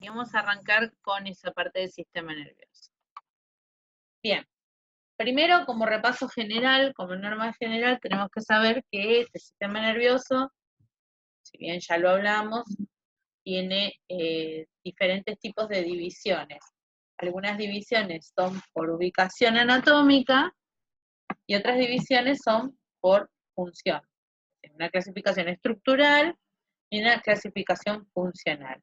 Y vamos a arrancar con esa parte del sistema nervioso. Bien, primero como repaso general, como norma general, tenemos que saber que este sistema nervioso, si bien ya lo hablamos, tiene diferentes tipos de divisiones. Algunas divisiones son por ubicación anatómica y otras divisiones son por función. Una clasificación estructural y una clasificación funcional.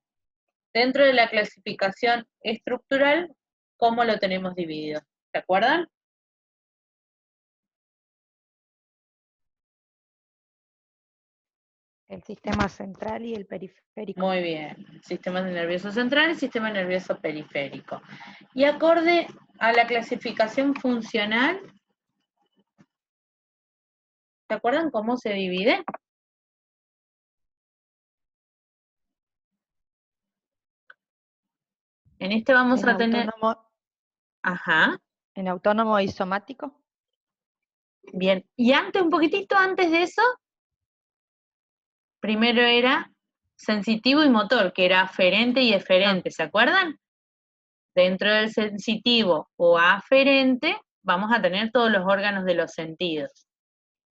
Dentro de la clasificación estructural, ¿cómo lo tenemos dividido? ¿Se acuerdan? El sistema central y el periférico. Muy bien. Sistema nervioso central y sistema nervioso periférico. Y acorde a la clasificación funcional, ¿se acuerdan cómo se divide? En este vamos a tener... Ajá. En autónomo y somático. Bien. Y antes, un poquitito antes de eso, primero era sensitivo y motor, que era aferente y eferente, ¿se acuerdan? Dentro del sensitivo o aferente vamos a tener todos los órganos de los sentidos.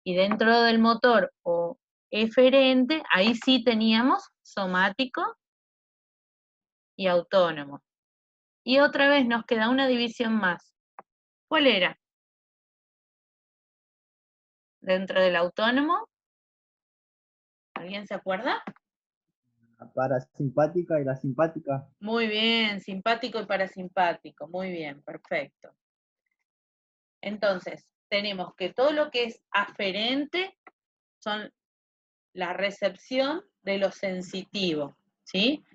Y dentro del motor o eferente, ahí sí teníamos somático y autónomo. Y otra vez nos queda una división más. ¿Cuál era? Dentro del autónomo, ¿alguien se acuerda? La parasimpática y la simpática. Muy bien, simpático y parasimpático, muy bien, perfecto. Entonces, tenemos que todo lo que es aferente son la recepción de lo sensitivo, ¿sí?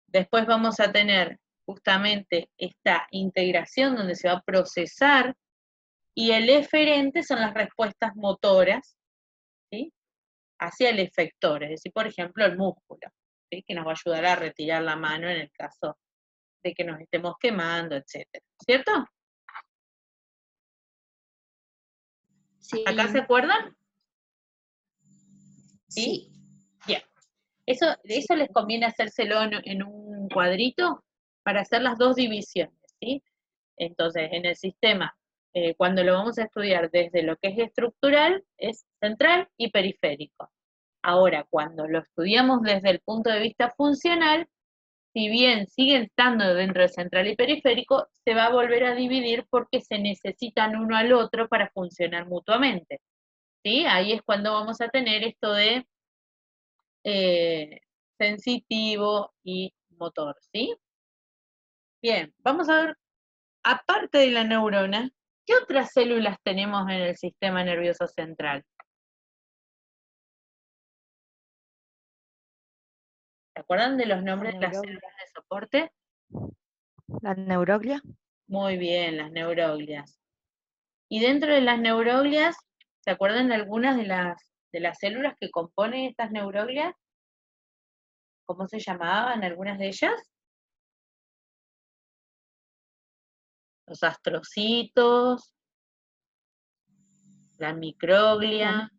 Después vamos a tener justamente esta integración donde se va a procesar, y el eferente son las respuestas motoras, ¿sí? Hacia el efector, es decir, por ejemplo, el músculo, ¿sí? Que nos va a ayudar a retirar la mano en el caso de que nos estemos quemando, etcétera, ¿cierto? Sí. ¿Acá se acuerdan? Sí. Bien. Eso les conviene hacérselo en un cuadrito para hacer las dos divisiones, ¿sí? Entonces, en el sistema, cuando lo vamos a estudiar desde lo que es estructural, es central y periférico. Ahora, cuando lo estudiamos desde el punto de vista funcional, si bien siguen estando dentro de central y periférico, se va a volver a dividir porque se necesitan uno al otro para funcionar mutuamente, ¿sí? Ahí es cuando vamos a tener esto de sensitivo y motor, ¿sí? Bien, vamos a ver, aparte de la neurona, ¿qué otras células tenemos en el sistema nervioso central? ¿Se acuerdan de los nombres de las células de soporte? La neuroglia. Muy bien, las neuroglias. Y dentro de las neuroglias, ¿se acuerdan de algunas de las células que componen estas neuroglias? ¿Cómo se llamaban algunas de ellas? Los astrocitos, la microglia,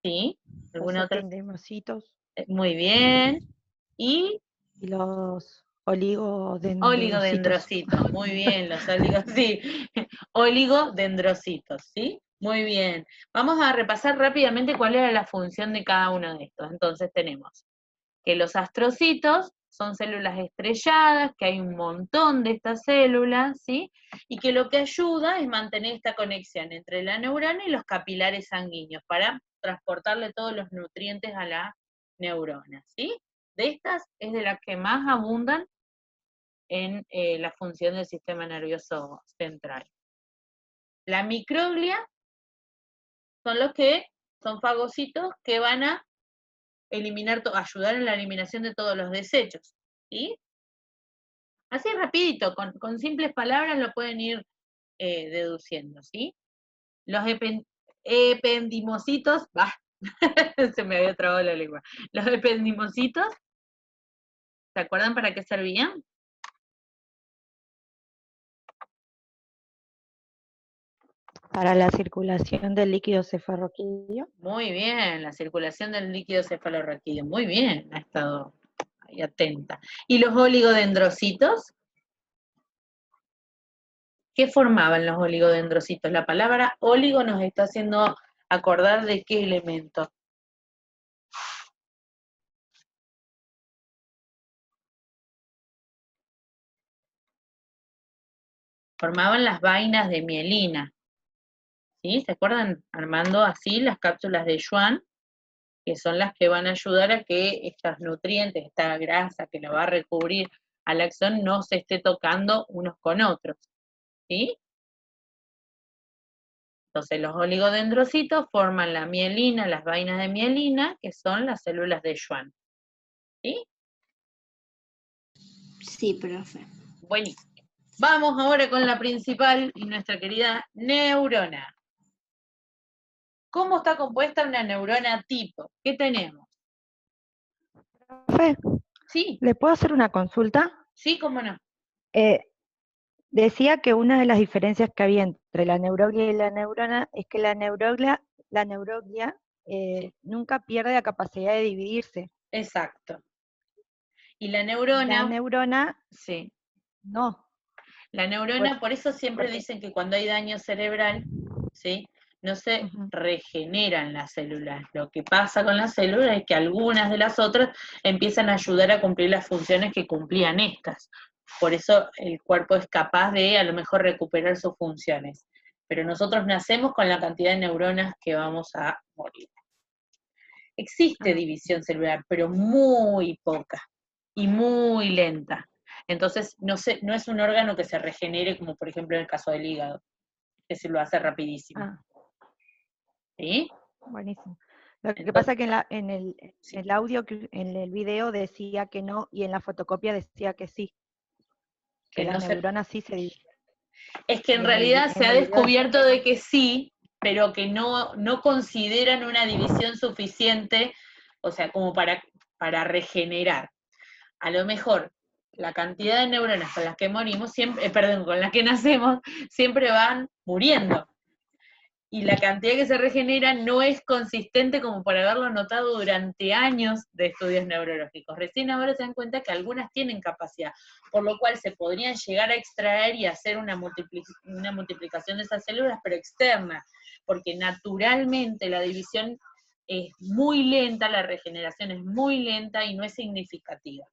¿sí? ¿Alguna Los otra? ependimocitos. Muy bien. Y los oligodendrocitos. oligodendrocitos, muy bien, los sí, oligodendrocitos, ¿sí? Muy bien. Vamos a repasar rápidamente cuál era la función de cada uno de estos. Entonces tenemos que los astrocitos son células estrelladas, que hay un montón de estas células, ¿sí? Y que lo que ayuda es mantener esta conexión entre la neurona y los capilares sanguíneos para transportarle todos los nutrientes a la neurona, ¿sí? De estas es de las que más abundan en la función del sistema nervioso central. La microglia son los que son fagocitos que van a eliminar, ayudar en la eliminación de todos los desechos, ¿sí? Así rapidito, con simples palabras lo pueden ir deduciendo, ¿sí? Los ependimocitos, se me había trabado la lengua. Los ependimocitos, ¿se acuerdan para qué servían? Para la circulación del líquido cefalorraquídeo. Muy bien, la circulación del líquido cefalorraquídeo, muy bien, ha estado Ahí, atenta. ¿Y los oligodendrocitos? ¿Qué formaban los oligodendrocitos? La palabra óligo nos está haciendo acordar de qué elemento. Formaban las vainas de mielina. ¿Sí? ¿Se acuerdan? Armando así las cápsulas de Schwann, que son las que van a ayudar a que estos nutrientes, esta grasa que lo va a recubrir al axón, no se esté tocando unos con otros. ¿Sí? Entonces los oligodendrocitos forman la mielina, las vainas de mielina, que son las células de Schwann. ¿Sí? Sí, profe. Buenísimo. Vamos ahora con la principal y nuestra querida neurona. ¿Cómo está compuesta una neurona tipo? ¿Qué tenemos? Profe, Sí, ¿le puedo hacer una consulta? sí, cómo no. Decía que una de las diferencias que había entre la neuroglia y la neurona es que la neuroglia nunca pierde la capacidad de dividirse. Exacto. Y la La neurona, neurona sí. no. La neurona, por eso siempre porque- dicen que cuando hay daño cerebral, ¿sí? No se Ujú. regeneran las células. Lo que pasa con las células es que algunas de las otras empiezan a ayudar a cumplir las funciones que cumplían estas. Por eso el cuerpo es capaz de a lo mejor recuperar sus funciones. Pero nosotros nacemos con la cantidad de neuronas que vamos a morir. Existe Ah, división celular, pero muy poca y muy lenta. Entonces, no es un órgano que se regenere, como por ejemplo en el caso del hígado, que se lo hace rapidísimo. ah, ¿Sí? buenísimo. Lo que Entonces, pasa es que en sí, el audio, en el video decía que no, y en la fotocopia decía que sí, que que las no se... neuronas sí se dividen. Es que en Y realidad se en ha el video decía descubierto que de no. que sí, pero que no consideran una división suficiente, o sea, como para regenerar. A lo mejor la cantidad de neuronas con las que morimos, siempre, perdón, con las que nacemos, siempre van muriendo. Y la cantidad que se regenera no es consistente como por haberlo notado durante años de estudios neurológicos. Recién ahora se dan cuenta que algunas tienen capacidad, por lo cual se podrían llegar a extraer y hacer una multiplicación de esas células, pero externa, porque naturalmente la división es muy lenta, la regeneración es muy lenta y no es significativa.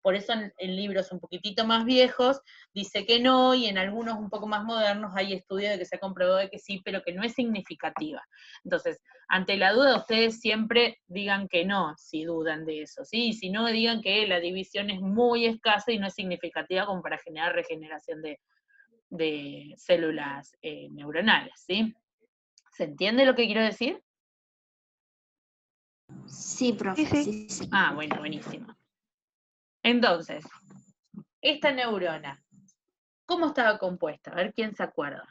Por eso en libros un poquitito más viejos dice que no, y en algunos un poco más modernos hay estudios de que se ha comprobado de que sí, pero que no es significativa. Entonces, ante la duda, ustedes siempre digan que no, si dudan de eso, ¿sí? Y si no, digan que la división es muy escasa y no es significativa como para generar regeneración de células neuronales, ¿sí? ¿Se entiende lo que quiero decir? Sí, profe. Sí. Sí, sí. Ah, bueno, buenísimo. Entonces, esta neurona, ¿cómo estaba compuesta? A ver quién se acuerda.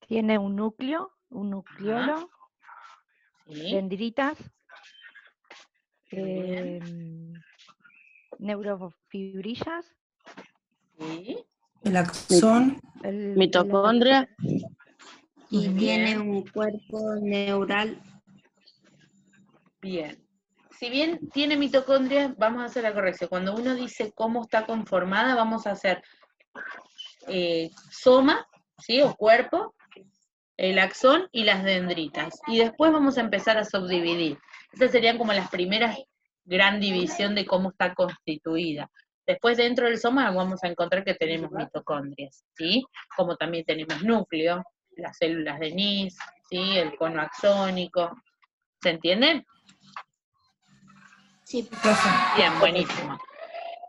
Tiene un núcleo, un nucleolo, Ajá, sí, dendritas, muy bien, neurofibrillas, sí, El axón, Mitocondria. muy Y tiene bien, un cuerpo neural. bien. Si bien tiene mitocondrias, vamos a hacer la corrección. Cuando uno dice cómo está conformada, vamos a hacer soma, ¿sí? O cuerpo, el axón y las dendritas. Y después vamos a empezar a subdividir. Esas serían como las primeras gran división de cómo está constituida. Después dentro del soma vamos a encontrar que tenemos mitocondrias, ¿sí? Como también tenemos núcleo, las células de Nis, ¿sí? El cono axónico. ¿Se entiende? Sí, profe. Bien, buenísimo.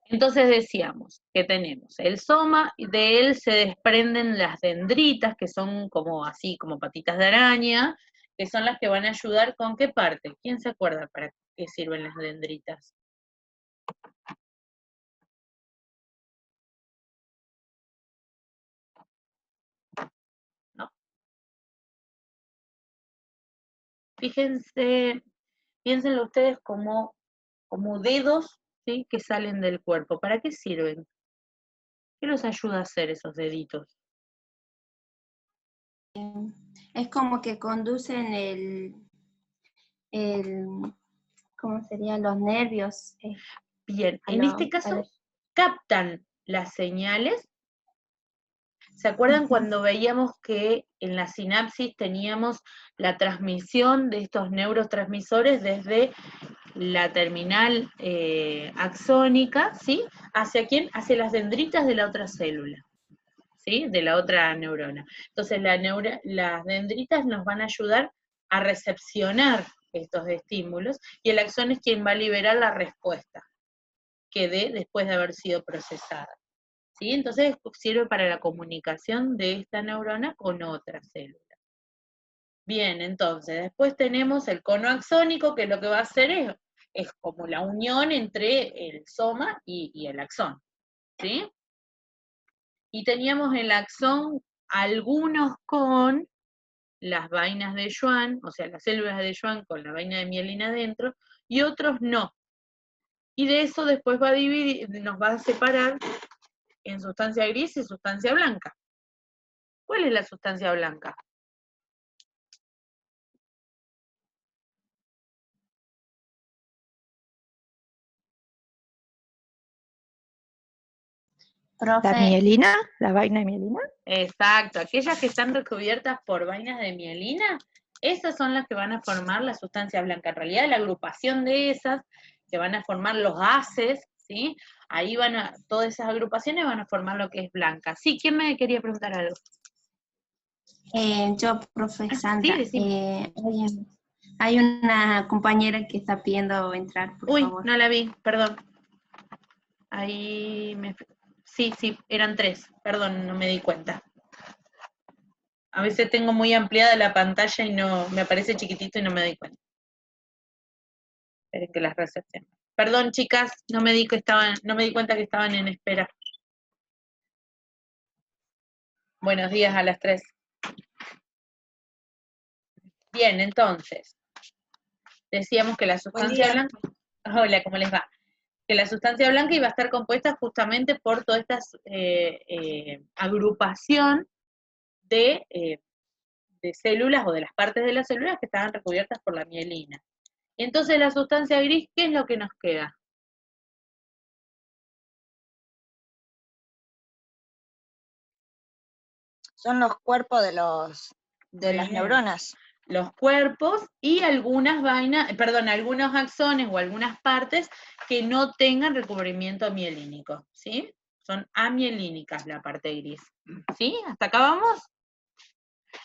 Entonces decíamos que tenemos el soma, y de él se desprenden las dendritas, que son como así, como patitas de araña, que son las que van a ayudar con qué parte. ¿Quién se acuerda para qué sirven las dendritas? ¿No? Fíjense, piénsenlo ustedes como dedos, ¿sí? Que salen del cuerpo. ¿Para qué sirven? ¿Qué los ayuda a hacer esos deditos? es como que conducen ¿cómo serían los nervios? Bien, A en lo- este a caso lo- captan las señales. ¿Se acuerdan cuando veíamos que en la sinapsis teníamos la transmisión de estos neurotransmisores desde la terminal axónica, ¿sí? ¿Hacia quién? Hacia las dendritas de la otra célula, ¿sí? De la otra neurona. Entonces las dendritas nos van a ayudar a recepcionar estos estímulos y el axón es quien va a liberar la respuesta que dé después de haber sido procesada. ¿Sí? Entonces sirve para la comunicación de esta neurona con otra célula. Bien, entonces después tenemos el cono axónico, que lo que va a hacer es como la unión entre el soma y el axón, ¿sí? Y teníamos el axón, algunos con las vainas de Schwann, o sea, las células de Schwann con la vaina de mielina adentro, y otros no. Y de eso después va a dividir, nos va a separar en sustancia gris y sustancia blanca. ¿Cuál es la sustancia blanca? La Profe, mielina, la vaina de mielina. Exacto, aquellas que están recubiertas por vainas de mielina, esas son las que van a formar la sustancia blanca. En realidad, la agrupación de esas, que van a formar los gases, ¿sí? Ahí todas esas agrupaciones van a formar lo que es blanca. Sí, ¿quién me quería preguntar algo? yo, profe Sí, Sandra, decime. hay una compañera que está pidiendo entrar, por Uy, favor. no la vi, perdón. Sí, eran 3, perdón, no me di cuenta. A veces tengo muy ampliada la pantalla y no, me aparece chiquitito y no me doy cuenta. Esperen que las recepcionen. Perdón, chicas, no me di cuenta que estaban en espera. Buenos días a las 3. Bien, entonces, decíamos que la sustancia blanca, hola, ¿cómo les va? Que la sustancia blanca iba a estar compuesta justamente por toda esta agrupación de células o de las partes de las células que estaban recubiertas por la mielina. Entonces la sustancia gris, ¿qué es lo que nos queda? Son los cuerpos de las Bien. neuronas. Los cuerpos y algunos axones o algunas partes que no tengan recubrimiento mielínico, ¿sí? Son amielínicas la parte gris, ¿sí? ¿Hasta acá vamos?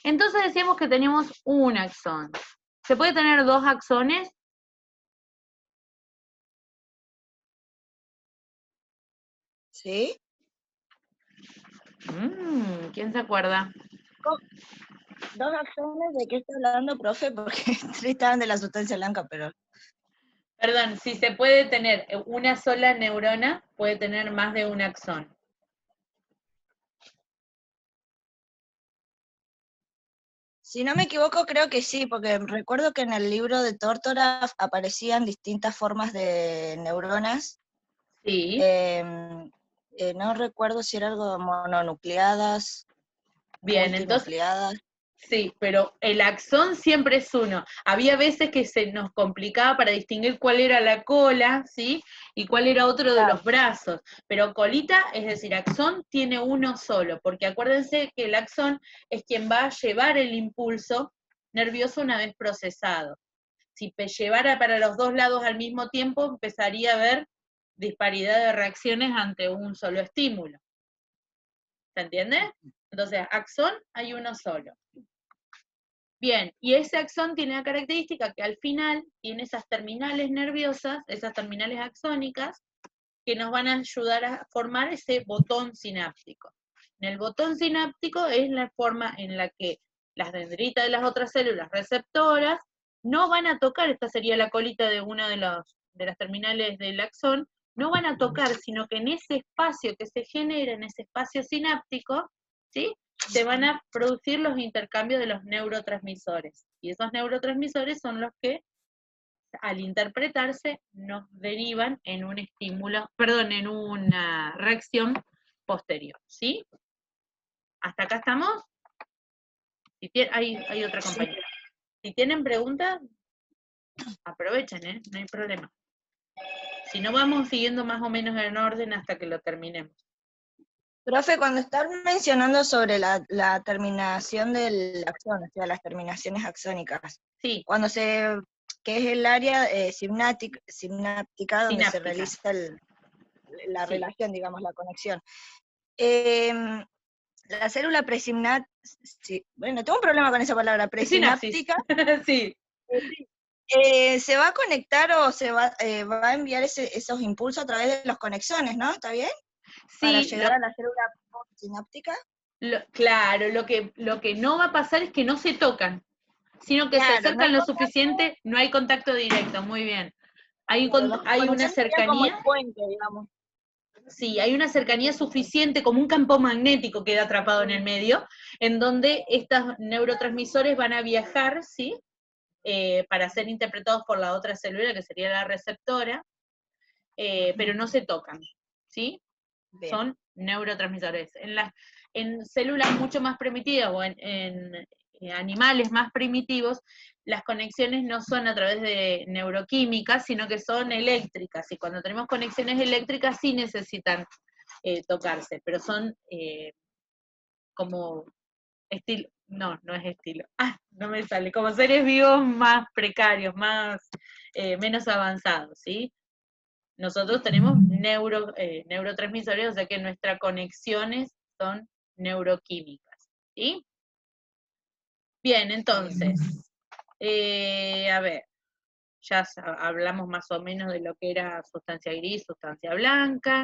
Entonces decíamos que tenemos un axón. ¿Se puede tener 2 axones? ¿Sí? ¿Quién se acuerda? ¿Dos axones de qué está hablando, profe? Porque estaban de la sustancia blanca, pero... Perdón, si se puede tener una sola neurona, puede tener más de un axón. Si no me equivoco, creo que sí, porque recuerdo que en el libro de Tórtora aparecían distintas formas de neuronas. Sí. No recuerdo si era algo mononucleadas, Bien, multinucleadas. Sí, pero el axón siempre es uno. Había veces que se nos complicaba para distinguir cuál era la cola, ¿sí? Y cuál era otro de los brazos. Pero colita, es decir, axón tiene uno solo, porque acuérdense que el axón es quien va a llevar el impulso nervioso una vez procesado. Si llevara para los dos lados al mismo tiempo, empezaría a haber disparidad de reacciones ante un solo estímulo. ¿Se entiende? Entonces, axón hay uno solo. Bien, y ese axón tiene la característica que al final tiene esas terminales nerviosas, esas terminales axónicas, que nos van a ayudar a formar ese botón sináptico. En el botón sináptico es la forma en la que las dendritas de las otras células receptoras no van a tocar, esta sería la colita de una de las terminales del axón, no van a tocar, sino que en ese espacio que se genera, en ese espacio sináptico, ¿sí? Se van a producir los intercambios de los neurotransmisores. Y esos neurotransmisores son los que, al interpretarse, nos derivan en un estímulo, perdón, en una reacción posterior, ¿sí? ¿Hasta acá estamos? Hay otra compañera. Si tienen preguntas, aprovechen, no hay problema. Si no, vamos siguiendo más o menos en orden hasta que lo terminemos. Profe, cuando están mencionando sobre la terminación del axón, o sea, las terminaciones axónicas, Sí, que es el área sináptica donde se Sináptica. realiza la Sí. relación, digamos, la conexión. La célula bueno, tengo un problema con esa palabra, Sinapsis. presináptica, Sí. ¿se va a conectar o va a enviar esos impulsos a través de los conexones, ¿no? ¿Está bien? Para Sí, llegar a la célula sináptica. claro, lo que no va a pasar es que no se tocan, sino que se Claro, acercan no lo tocan, suficiente, no hay contacto directo, muy bien. Hay una conexiones serían como el cercanía, puente, digamos. sí, hay una cercanía suficiente, como un campo magnético queda atrapado en el medio, en donde estos neurotransmisores van a viajar, ¿sí? Para ser interpretados por la otra célula, que sería la receptora, pero no se tocan, ¿sí? Bien. Son neurotransmisores. En células mucho más primitivas o en animales más primitivos, las conexiones no son a través de neuroquímicas, sino que son eléctricas, y cuando tenemos conexiones eléctricas sí necesitan tocarse, pero son como estilo, no es estilo, no me sale, como seres vivos más precarios, menos avanzados, ¿sí? Nosotros tenemos neurotransmisores, o sea que nuestras conexiones son neuroquímicas, ¿sí? Bien, entonces, a ver, ya hablamos más o menos de lo que era sustancia gris, sustancia blanca.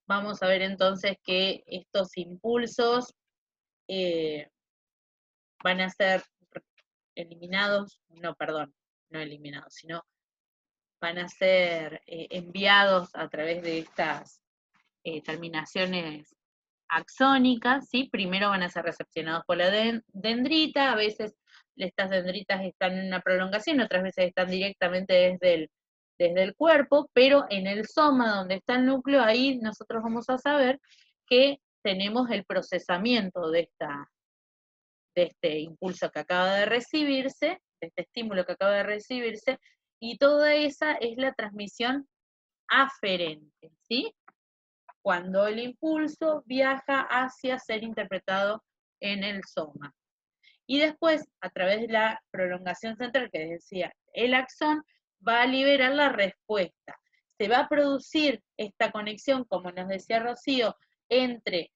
Vamos a ver entonces que estos impulsos van a ser eliminados, no eliminados, sino van a ser enviados a través de estas terminaciones axónicas, ¿sí? Primero van a ser recepcionados por la dendrita, a veces estas dendritas están en una prolongación, otras veces están directamente desde el cuerpo, pero en el soma, donde está el núcleo, ahí nosotros vamos a saber que tenemos el procesamiento de este impulso que acaba de recibirse, de este estímulo que acaba de recibirse, y toda esa es la transmisión aferente, ¿sí? Cuando el impulso viaja hacia ser interpretado en el soma. Y después, a través de la prolongación central, que decía el axón, va a liberar la respuesta. Se va a producir esta conexión, como nos decía Rocío, entre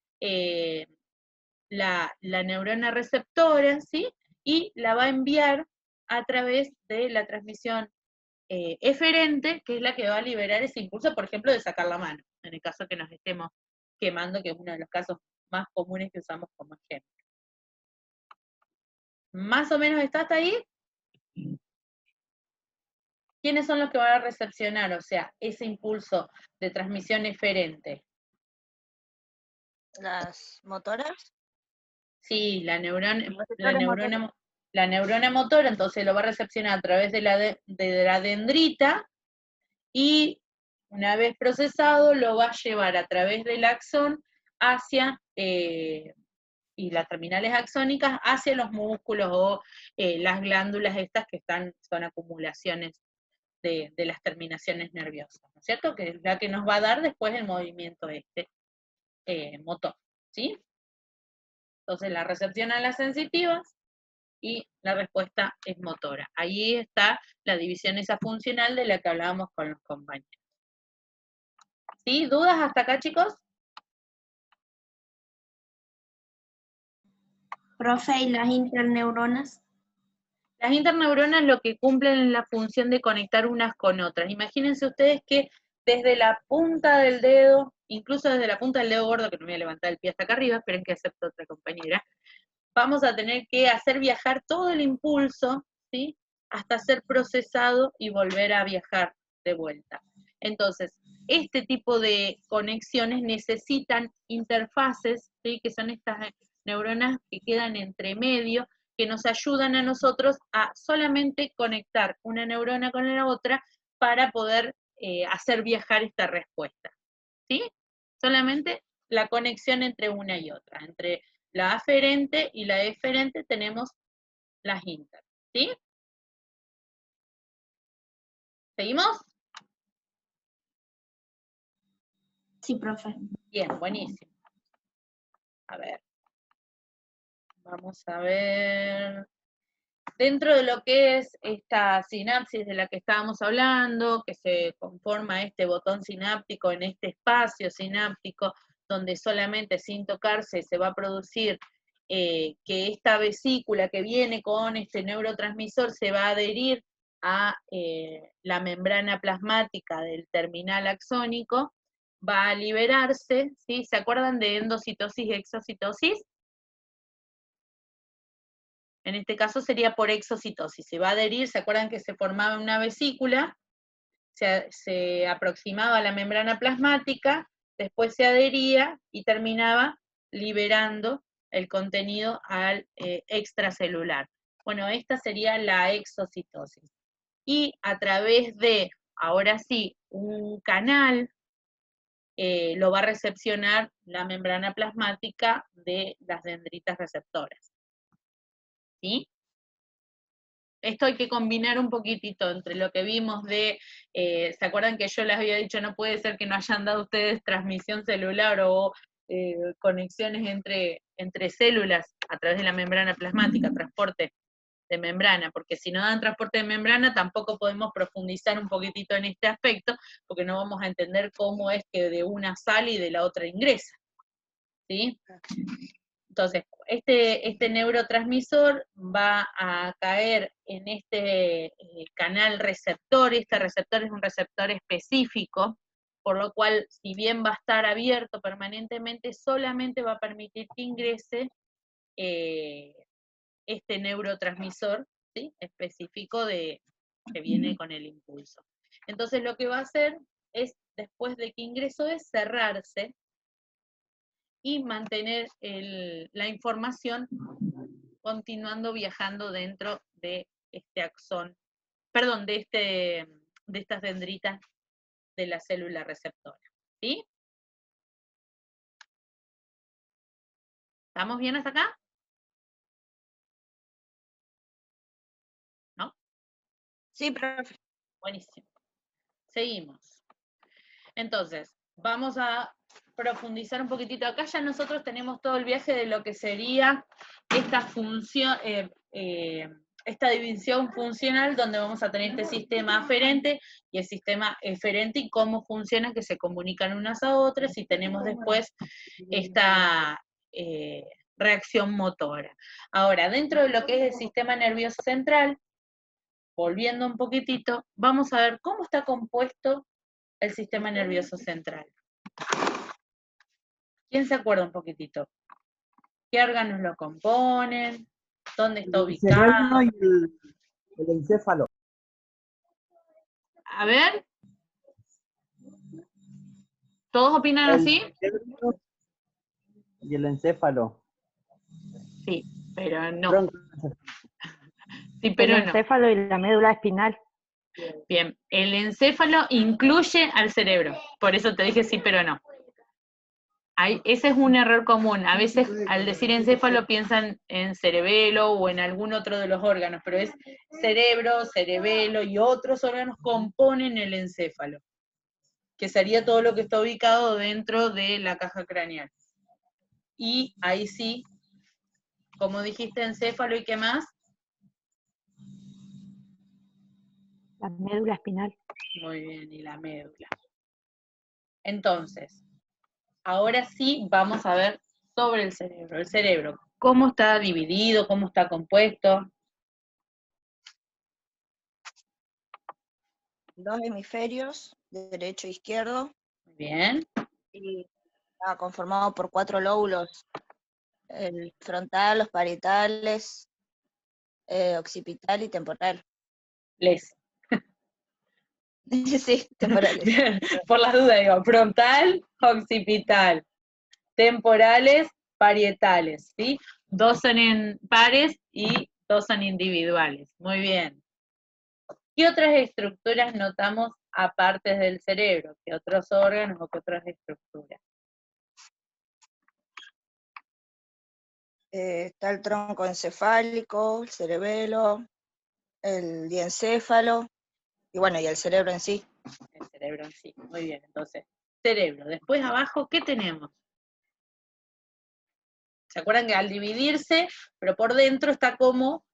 la neurona receptora, ¿sí? Y la va a enviar a través de la transmisión eferente, que es la que va a liberar ese impulso, por ejemplo, de sacar la mano, en el caso que nos estemos quemando, que es uno de los casos más comunes que usamos como ejemplo. ¿Más o menos está hasta ahí? ¿Quiénes son los que van a recepcionar, o sea, ese impulso de transmisión eferente? Las motoras. Sí, la neurona Motoras. la neurona motora, entonces lo va a recepcionar a través de la dendrita, y una vez procesado lo va a llevar a través del axón hacia, y las terminales axónicas, hacia los músculos o las glándulas estas que son acumulaciones de las terminaciones nerviosas, ¿no es cierto? Que es la que nos va a dar después el movimiento motor, ¿sí? Entonces la recepción a las sensitivas y la respuesta es motora. Ahí está la división esa funcional de la que hablábamos con los compañeros. ¿Sí? ¿Dudas hasta acá, chicos? Profe, ¿y las interneuronas? Las interneuronas lo que cumplen es la función de conectar unas con otras. Imagínense ustedes que desde la punta del dedo, incluso desde la punta del dedo gordo, que no me voy a levantar el pie hasta acá arriba, esperen que acepte otra compañera, vamos a tener que hacer viajar todo el impulso, ¿sí? Hasta ser procesado y volver a viajar de vuelta. Entonces, este tipo de conexiones necesitan interfaces, ¿sí? Que son estas neuronas que quedan entre medio, que nos ayudan a nosotros a solamente conectar una neurona con la otra para poder hacer viajar esta respuesta, ¿sí? Solamente la conexión entre una y otra, entre la aferente y la eferente tenemos las inter, ¿sí? ¿Seguimos? Sí, profe. Bien, buenísimo. A ver. Vamos a ver. Dentro de lo que es esta sinapsis de la que estábamos hablando, que se conforma este botón sináptico en este espacio sináptico, donde solamente sin tocarse se va a producir que esta vesícula que viene con este neurotransmisor se va a adherir a la membrana plasmática del terminal axónico, va a liberarse, ¿sí? ¿Se acuerdan de endocitosis y exocitosis? En este caso sería por exocitosis. Se va a adherir, ¿se acuerdan que se formaba una vesícula? Se aproximaba a la membrana plasmática, después se adhería y terminaba liberando el contenido al extracelular. Bueno, esta sería la exocitosis. Y a través de, ahora sí, un canal, lo va a recepcionar la membrana plasmática de las dendritas receptoras. ¿Sí? Esto hay que combinar un poquitito entre lo que vimos de, ¿se acuerdan que yo les había dicho, no puede ser que no hayan dado ustedes transmisión celular o conexiones entre células a través de la membrana plasmática, transporte de membrana, porque si no dan transporte de membrana tampoco podemos profundizar un poquitito en este aspecto, porque no vamos a entender cómo es que de una sale y de la otra ingresa, ¿sí? Entonces, este neurotransmisor va a caer en este canal receptor, y este receptor es un receptor específico, por lo cual, si bien va a estar abierto permanentemente, solamente va a permitir que ingrese este neurotransmisor, ¿sí? Específico que viene con el impulso. Entonces, lo que va a hacer es, después de que ingresó, es cerrarse, y mantener la información continuando viajando dentro de este axón, perdón, de estas dendritas de la célula receptora. ¿Sí? ¿Estamos bien hasta acá? ¿No? Sí, profe. Buenísimo. Seguimos. Entonces, vamos a profundizar un poquitito. Acá ya nosotros tenemos todo el viaje de lo que sería esta función, esta división funcional, donde vamos a tener este sistema aferente y el sistema eferente y cómo funcionan, que se comunican unas a otras, y tenemos después esta reacción motora. Ahora, dentro de lo que es el sistema nervioso central, volviendo un poquitito, vamos a ver cómo está compuesto el sistema nervioso central. ¿Quién se acuerda un poquitito? ¿Qué órganos lo componen? ¿Dónde está El ubicado? cerebro y el encéfalo. A ver. ¿Todos opinan El así? cerebro y el encéfalo. Sí, pero no. Tronco. Sí, pero El no. encéfalo y la médula espinal. Bien, el encéfalo incluye al cerebro. Por eso te dije sí, pero no. Ese es un error común. A veces al decir encéfalo piensan en cerebelo o en algún otro de los órganos, pero es cerebro, cerebelo y otros órganos componen el encéfalo, que sería todo lo que está ubicado dentro de la caja craneal. Y ahí sí, como dijiste, encéfalo y qué más. La médula espinal. Muy bien, y la médula. Entonces, ahora sí vamos a ver sobre el cerebro. El cerebro, ¿cómo está dividido? ¿Cómo está compuesto? Dos hemisferios, derecho e izquierdo, Muy bien. y está conformado por 4 lóbulos: el frontal, los parietales, occipital y temporal. Les. Sí, temporales. Bien, por las dudas digo, frontal, occipital, temporales, parietales, ¿sí? 2 son en pares y 2 son individuales. Muy bien. ¿Qué otras estructuras notamos aparte del cerebro? ¿Qué otros órganos o qué otras estructuras? Está el tronco encefálico, el cerebelo, el diencéfalo, y bueno, y el cerebro en sí. El cerebro en sí. Muy bien, entonces, cerebro. Después abajo, ¿qué tenemos? ¿Se acuerdan que al dividirse, pero por dentro está como,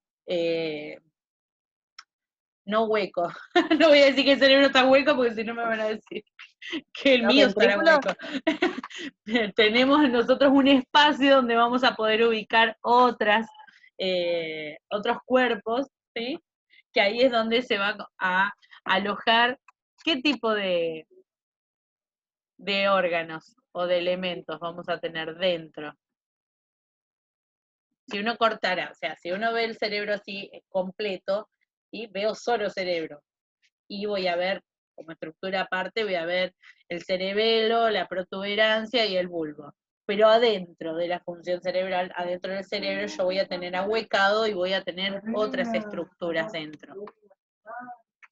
no hueco? No voy a decir que el cerebro está hueco porque si no me van a decir que el Los mío estará ventrículos, hueco. Tenemos nosotros un espacio donde vamos a poder ubicar otros cuerpos, ¿sí? Que ahí es donde se va a alojar qué tipo de órganos o de elementos vamos a tener dentro. Si uno cortara, o sea, si uno ve el cerebro así completo, ¿sí? Veo solo cerebro. Y voy a ver, como estructura aparte, voy a ver el cerebelo, la protuberancia y el bulbo. Pero adentro de la función cerebral, adentro del cerebro, yo voy a tener ahuecado y voy a tener otras estructuras dentro.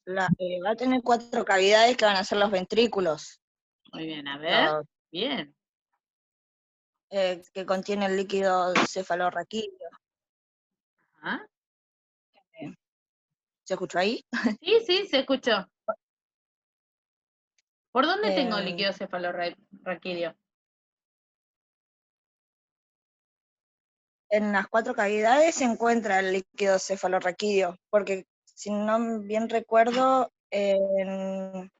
va a tener 4 cavidades que van a ser los ventrículos, Muy bien, a ver. los, Bien. que contienen el líquido cefalorraquídeo. Ajá. ¿Se escuchó ahí? Sí, sí, se escuchó. ¿Por dónde tengo Em, líquido cefalorraquídeo? En las 4 cavidades se encuentra el líquido cefalorraquídeo, porque si no bien recuerdo, en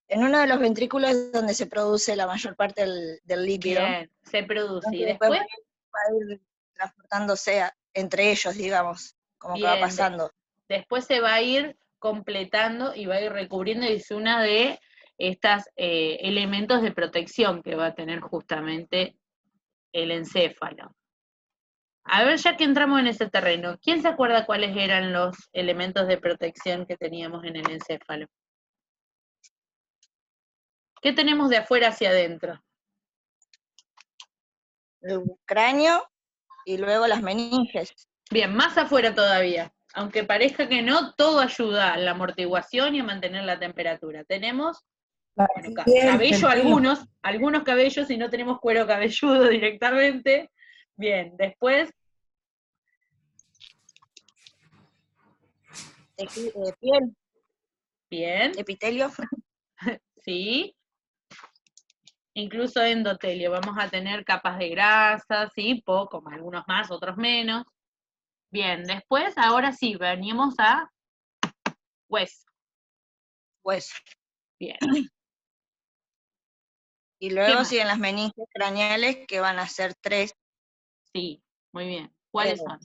uno de los ventrículos es donde se produce la mayor parte del líquido. Bien, se produce. ¿Y Entonces después después? va a ir transportándose entre ellos, digamos, como que va Bien, pasando. después se va a ir completando y va a ir recubriendo y es una de estos elementos de protección que va a tener justamente el encéfalo. A ver, ya que entramos en ese terreno, ¿quién se acuerda cuáles eran los elementos de protección que teníamos en el encéfalo? ¿Qué tenemos de afuera hacia adentro? El cráneo y luego las meninges. Bien, más afuera todavía. Aunque parezca que no, todo ayuda a la amortiguación y a mantener la temperatura. Tenemos, bueno, cabello algunos cabellos y no tenemos cuero cabelludo directamente. Bien, después, Piel, bien, epitelio. sí. Incluso endotelio, vamos a tener capas de grasa, sí, poco, algunos más, otros menos. Bien, después, ahora sí, venimos a hueso. Hueso. Bien. Y ¿Qué luego más? siguen las meninges craneales, que van a ser 3. Sí, muy bien. ¿Cuáles son?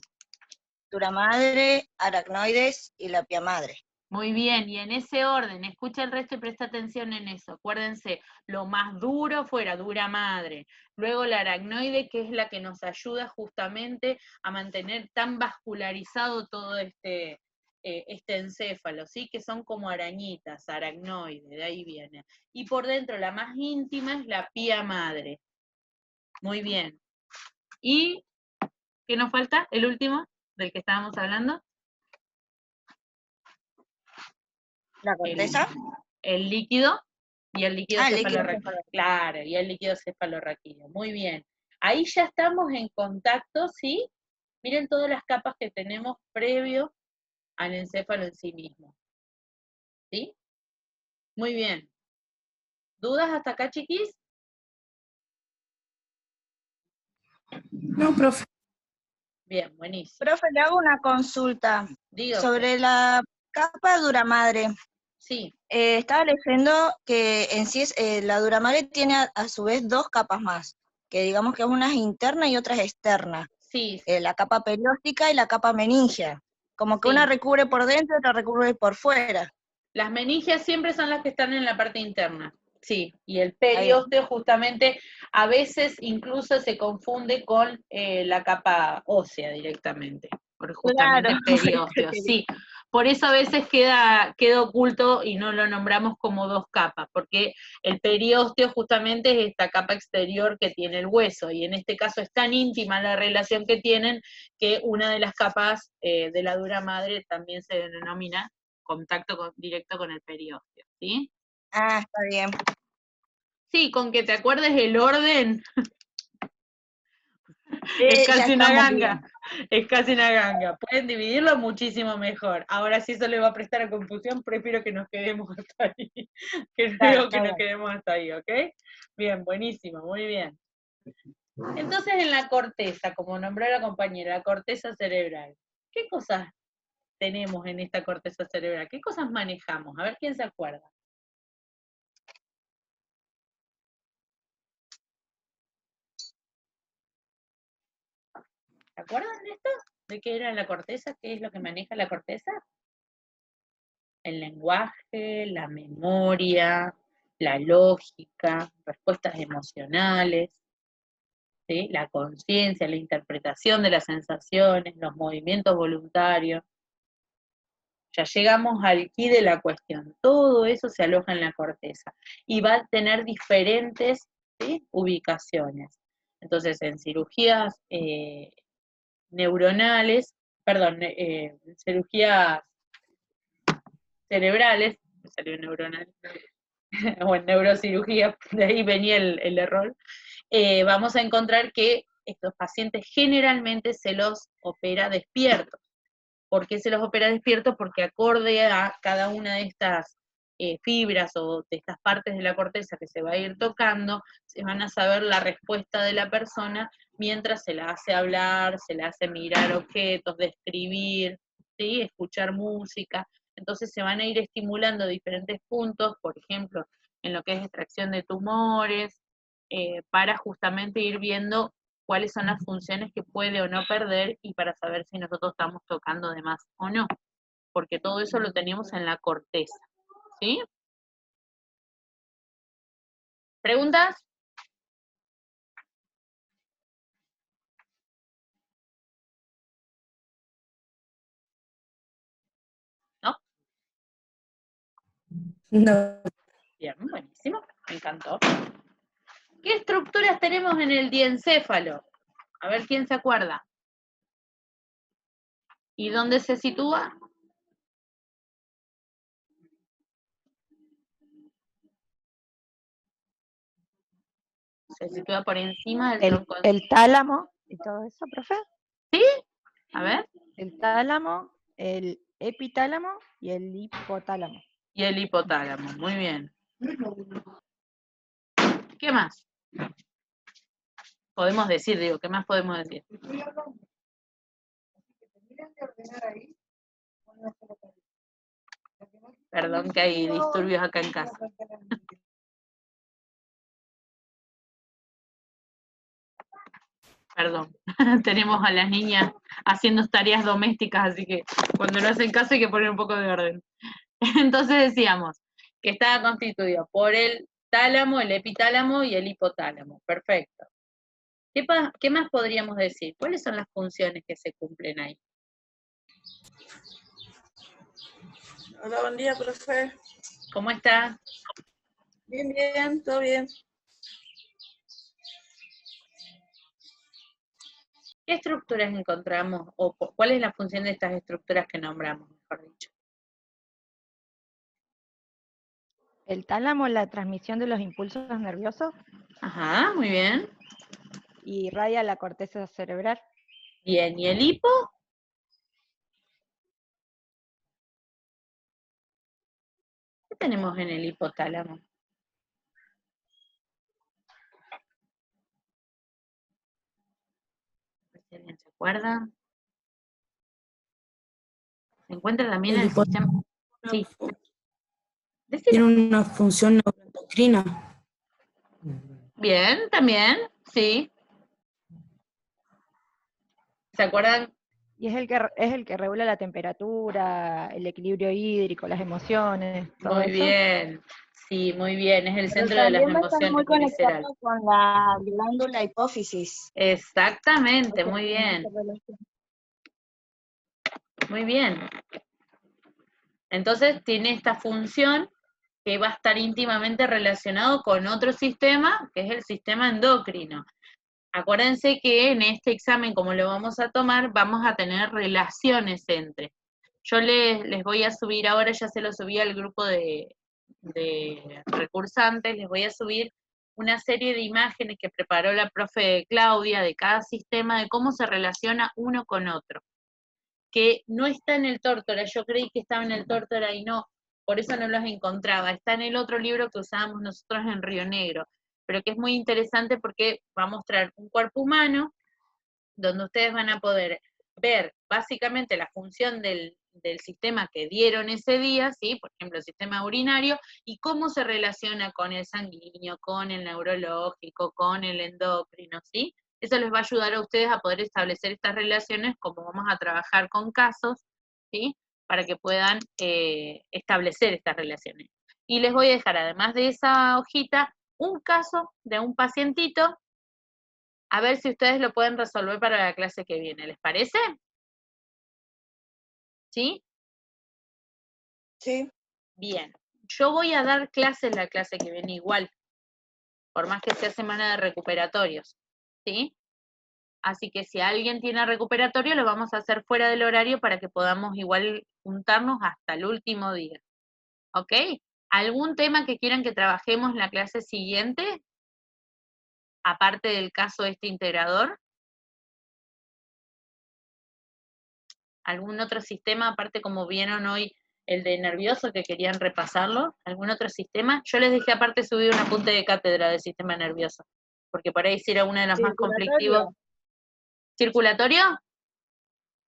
Dura madre, aracnoides y la pia madre. Muy bien, y en ese orden, escucha el resto y presta atención en eso. Acuérdense, lo más duro fuera, dura madre. Luego la aracnoide, que es la que nos ayuda justamente a mantener tan vascularizado todo este encéfalo, ¿sí? Que son como arañitas, aracnoide, de ahí viene. Y por dentro, la más íntima es la pía madre. Muy bien. ¿Y qué nos falta? ¿El último del que estábamos hablando? La corteza. El líquido y el líquido El líquido cefalorraquídeo. Claro, y el líquido cefalorraquídeo. Muy bien. Ahí ya estamos en contacto, ¿sí? Miren todas las capas que tenemos previo al encéfalo en sí mismo. ¿Sí? Muy bien. ¿Dudas hasta acá, chiquis? No, profe. Bien, buenísimo. Profe, le hago una consulta Diga sobre usted. la capa duramadre. Sí, Estaba leyendo que en sí la duramadre tiene a su vez 2 capas más, que digamos que una es interna y otra es externa. sí, La capa perióstica y la capa meningia. Como que sí. una recubre por dentro y otra recubre por fuera. Las meningias siempre son las que están en la parte interna, sí, y el Ahí va. periósteo justamente a veces incluso se confunde con la capa ósea directamente, porque justamente Claro. periósteo, sí. Por eso a veces queda oculto y no lo nombramos como 2 capas, porque el periósteo justamente es esta capa exterior que tiene el hueso, y en este caso es tan íntima la relación que tienen que una de las capas de la dura madre también se denomina contacto directo con el periósteo, ¿sí? Ah, está bien. Sí, con que te acuerdes el orden, Es Ya casi una estamos ganga, es casi una ganga. Pueden dividirlo muchísimo mejor. Ahora, si eso le va a prestar a confusión, prefiero que nos quedemos hasta ahí. Está Que nos bueno. quedemos hasta ahí, ¿ok? Bien, buenísimo, muy bien. Entonces, en la corteza, como nombró la compañera, la corteza cerebral, ¿qué cosas tenemos en esta corteza cerebral? ¿Qué cosas manejamos? A ver quién se acuerda. ¿Se acuerdan de esto? ¿De qué era la corteza? ¿Qué es lo que maneja la corteza? El lenguaje, la memoria, la lógica, respuestas emocionales, ¿sí? La conciencia, la interpretación de las sensaciones, los movimientos voluntarios. Ya llegamos al quid de la cuestión. Todo eso se aloja en la corteza y va a tener diferentes, ¿sí?, ubicaciones. Entonces, en cirugías neuronales, perdón, cirugías cerebrales, me salió neuronal, o en neurocirugía, de ahí venía el error, vamos a encontrar que estos pacientes generalmente se los opera despiertos. ¿Por qué se los opera despiertos? Porque acorde a cada una de estas fibras o de estas partes de la corteza que se va a ir tocando, se van a saber la respuesta de la persona mientras se la hace hablar, se la hace mirar objetos, describir, ¿sí?, escuchar música. Entonces se van a ir estimulando diferentes puntos, por ejemplo, en lo que es extracción de tumores, para justamente ir viendo cuáles son las funciones que puede o no perder y para saber si nosotros estamos tocando de más o no, porque todo eso lo tenemos en la corteza, ¿sí? ¿Preguntas? ¿No? No. Bien, buenísimo, me encantó. ¿Qué estructuras tenemos en el diencéfalo? A ver quién se acuerda. ¿Y dónde se sitúa? Se sitúa por encima del tronco. El tálamo y todo eso, profe. ¿Sí? A ver. El tálamo, el epitálamo y el hipotálamo. Y el hipotálamo, muy bien. ¿Qué más? Podemos decir, digo, ¿qué más podemos decir? Perdón que hay disturbios acá en casa. Perdón, tenemos a las niñas haciendo tareas domésticas, así que cuando no hacen caso hay que poner un poco de orden. Entonces decíamos que estaba constituido por el tálamo, el epitálamo y el hipotálamo. Perfecto. ¿Qué más podríamos decir? ¿Cuáles son las funciones que se cumplen ahí? Hola, buen día, profe. ¿Cómo está? Bien, bien, todo bien. ¿Qué estructuras encontramos o cuál es la función de estas estructuras que nombramos, mejor dicho? El tálamo, la transmisión de los impulsos nerviosos. Ajá, muy bien. Y irradia la corteza cerebral. Bien, ¿y el hipo? ¿Qué tenemos en el hipotálamo? Si alguien se acuerda. Se encuentra también el sistema. Sí. Tiene una función neuroendocrina. Bien, también, sí. ¿Se acuerdan? Y es el que regula la temperatura, el equilibrio hídrico, las emociones, todo Muy eso. bien, sí, muy bien, es el Pero centro de las también va a estar muy emociones visceral. conectado con la glándula hipófisis. Exactamente, muy bien, muy bien. Entonces tiene esta función que va a estar íntimamente relacionado con otro sistema, que es el sistema endocrino. Acuérdense que en este examen, como lo vamos a tomar, vamos a tener relaciones entre. Yo les voy a subir ahora, ya se lo subí al grupo de recursantes, les voy a subir una serie de imágenes que preparó la profe Claudia de cada sistema, de cómo se relaciona uno con otro, que no está en el Tórtora. Yo creí que estaba en el Tórtora y no, por eso no los encontraba. Está en el otro libro que usábamos nosotros en Río Negro, pero que es muy interesante porque va a mostrar un cuerpo humano donde ustedes van a poder ver básicamente la función del sistema que dieron ese día, ¿sí? Por ejemplo, el sistema urinario, y cómo se relaciona con el sanguíneo, con el neurológico, con el endocrino, ¿sí? Eso les va a ayudar a ustedes a poder establecer estas relaciones, como vamos a trabajar con casos, ¿sí? Para que puedan establecer estas relaciones. Y les voy a dejar, además de esa hojita, un caso de un pacientito, a ver si ustedes lo pueden resolver para la clase que viene. ¿Les parece? ¿Sí? Sí. Bien. Yo voy a dar clases la clase que viene igual, por más que sea semana de recuperatorios. ¿Sí? Así que si alguien tiene recuperatorio, lo vamos a hacer fuera del horario para que podamos igual juntarnos hasta el último día. ¿Ok? ¿Algún tema que quieran que trabajemos en la clase siguiente? Aparte del caso de este integrador. ¿Algún otro sistema, aparte como vieron hoy el de nervioso, que querían repasarlo? ¿Algún otro sistema? Yo les dejé aparte subir un apunte de cátedra del sistema nervioso, porque por ahí sí era uno de los más conflictivos. ¿Circulatorio?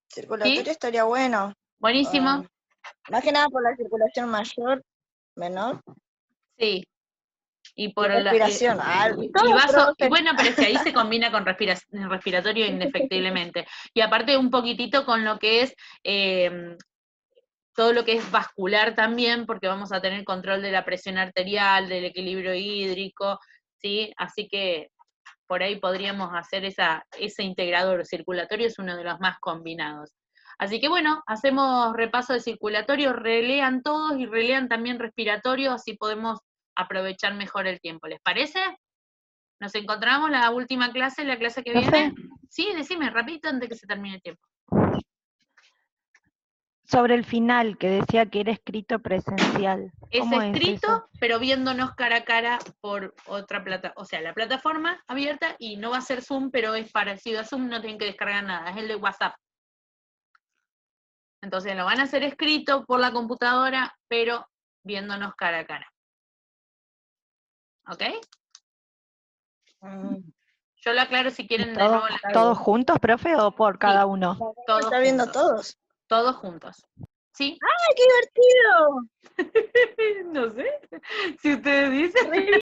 Circulatorio ¿Sí? estaría bueno. Buenísimo. Más que nada por la circulación mayor, menor. Sí. Y Y por respiración. y bueno, pero es que ahí se combina con respiratorio indefectiblemente. Y aparte un poquitito con lo que es todo lo que es vascular también, porque vamos a tener control de la presión arterial, del equilibrio hídrico, ¿sí? Así que por ahí podríamos hacer ese integrador circulatorio, es uno de los más combinados. Así que bueno, hacemos repaso de circulatorio, relean todos y relean también respiratorio, así podemos aprovechar mejor el tiempo. ¿Les parece? ¿Nos encontramos la última clase, la clase que viene? Sí, decime, rapidito antes que se termine el tiempo. Sobre el final, que decía que era escrito presencial. Es ¿Cómo escrito, es eso? pero viéndonos cara a cara por otra plataforma, o sea, la plataforma abierta, y no va a ser Zoom, pero es parecido a Zoom, no tienen que descargar nada, es el de WhatsApp. Entonces lo van a hacer escrito por la computadora, pero viéndonos cara a cara. ¿Ok? Yo lo aclaro si quieren de nuevo. ¿Todos juntos, profe, o por cada uno? Todos ¿Está viendo juntos. todos? Todos juntos. ¿Sí? ¡Ay, qué divertido! No sé. Si ustedes dicen.